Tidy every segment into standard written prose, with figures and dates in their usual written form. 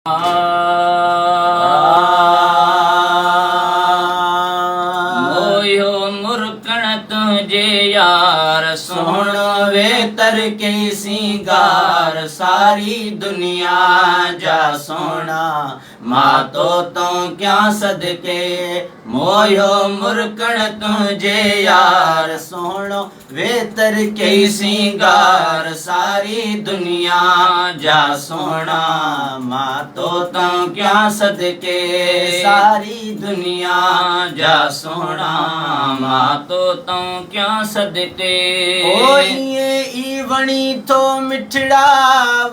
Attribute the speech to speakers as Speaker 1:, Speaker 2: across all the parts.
Speaker 1: मोयो मुरकण तुझे यार सोहणो वे तर के सिंगार सारी दुनिया जा सोना मां तो क्या सदके मोयो मुरकण तुझे यार सोहणो वे तर के सिंगार सारी दुनिया जा सोना मां तो क्या सदके सारी दुनिया जा सोना मां तो क्या सदके ओ ये वणी तो मिठड़ा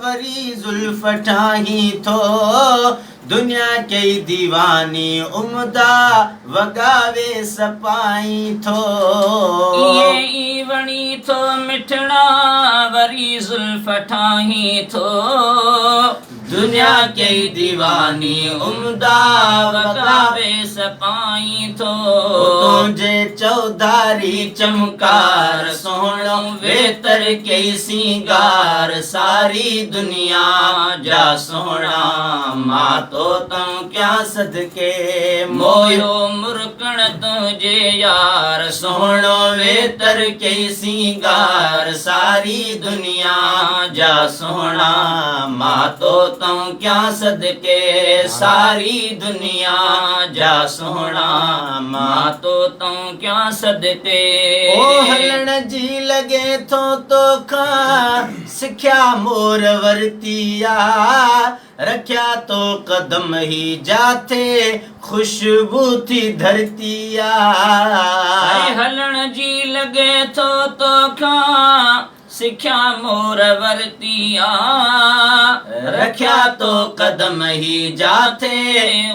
Speaker 1: वरी जुल्फ ठाही थो दुनिया के दीवानी उमदा वगावे सपाई थो
Speaker 2: ये वणी थो मिठड़ा वरी जुल्फ ठाही थो
Speaker 1: दुनिया के दीवानी उमदा वगावे सपाई थो तुझे चौधारी चमकार सोहणो वेतर के सिंगार सारी दुनिया जा सोना मां तो क्या सदके
Speaker 2: मोयो मुरकण तुझे यार
Speaker 1: सोहणो वेतर के सिंगार सारी दुनिया जा सोना मां तो क्या सदके सारी दुनिया जा सोना मां तो क्या सदके
Speaker 2: ओ
Speaker 1: हलण जी लगे तो खा सिख्या मोर वरतिया रख्या तो कदम ही जाते खुशबू थी धरतिया
Speaker 2: हलण जी लगे तो खा सिख्या मोर वरतिया
Speaker 1: रख्या तो कदम ही जाते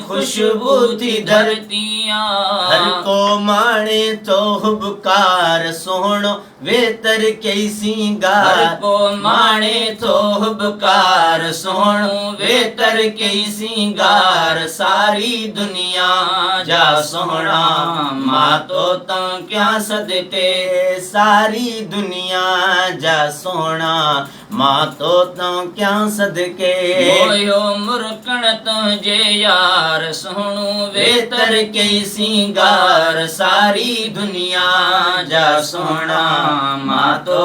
Speaker 1: खुशबू थी धरतिया हर को माणे तो हुबकार सोहणो वेतर के सिंगार
Speaker 2: हर को
Speaker 1: माणे तो हुबकार सोहणो वेतर के सिंगार सारी दुनिया जा सोहणा मां तो क्या सदके सारी दुनिया जा सोना मां तो क्या सदके
Speaker 2: मोयो मुरकण तुझे यार सोहणो
Speaker 1: वेतर के सिंगार सारी दुनिया जा सोना मां तो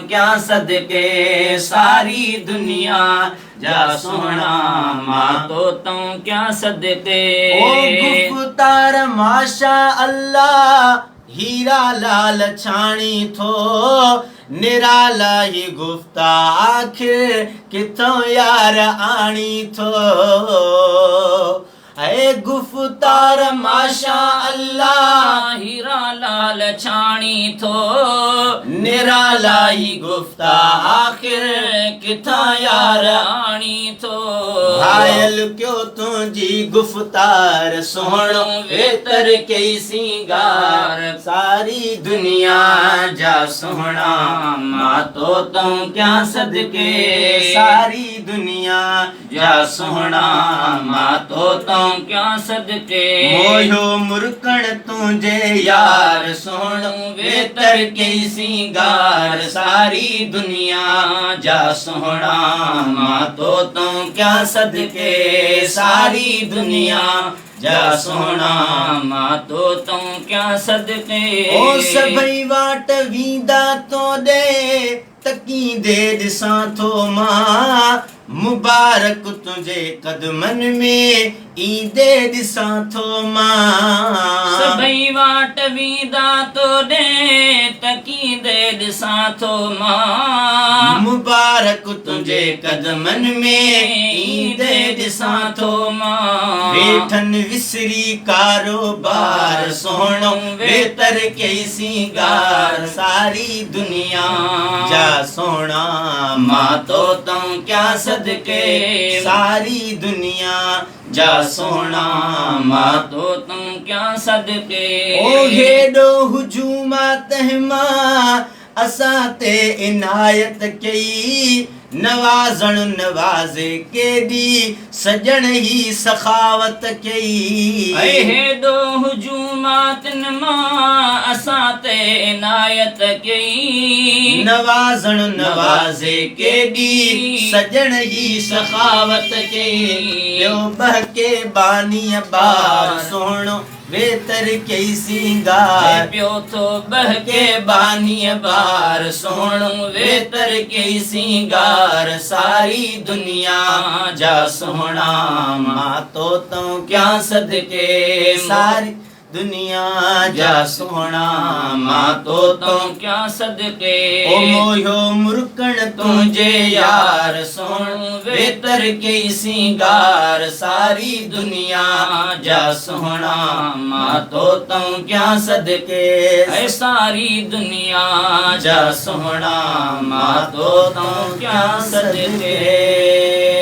Speaker 1: क्या सदके सारी दुनिया जा सोना मां तो क्या सदके ओ गुफ्तार माशा अल्लाह हीरा लाल छाणी थो निराला ही गुफ्ता आखिर किथों यार आणी थो ऐ गुफ्तार माशा अल्लाह
Speaker 2: हीरा लाल छाणी थो
Speaker 1: निराला ही गुफ्ता आखिर किथा यार आणी थो घायल क्यों तुझी गुफ्तार सोहणो वेतर के सिंगार सारी दुनिया जा सोहणा मां तो क्या सदके सारी दुनिया जा सोहणा मां तो क्या सदके मोयो मुरकण तुझे यार सोहणो वेतर के सिंगार सारी दुनिया जा सोहणा मां तो क्या सदके सारी दुनिया जा सोना मां तो क्या सदके ओ सभई वाट वींदा तो दे तकी दे दिसा थो मां मुबारक तुझे कदमन में ईदे दिसा थो मां
Speaker 2: सभई वाट वींदा तो दे तकी दे दिसा थो मां
Speaker 1: मुबारक तुझे कदमन में ईदे दिसा थो मां वेठन विसरी कारोबार सोहणो वेतर के सिंगार सारी दुनिया जा सोना मां तो क्या सदके सारी दुनिया जा सोना मां तो क्या सदके ओ हेडो हुजूमा तहमा असा ते इनायत कई नवाज़ण नवाज़े केडी सजण ही सखावत कई
Speaker 2: ऐं हेॾो हुजूमातिन मां असां ते इनायत कई
Speaker 1: नवाज़ण नवाज़े केडी सजण ही सखावत कई ॿियो बहके बानीअ बार सोहणो वेतर कई सिंगार
Speaker 2: पियो थो बहके बानीअ बार सोहणो वेतर कई सिंगार
Speaker 1: सारी दुनिया जा सोहणा मां तो क्या सदके सारी दुनिया जा सोहणा मां तो
Speaker 2: क्या सदके
Speaker 1: ओ मोयो मुरकण तुझे यार सोहणो वेतर कई सिंगार सारी दुनिया जा सोहणा मां तो क्या सदके
Speaker 2: ऐ सारी दुनिया
Speaker 1: जा सोहणा मां तो क्या सदके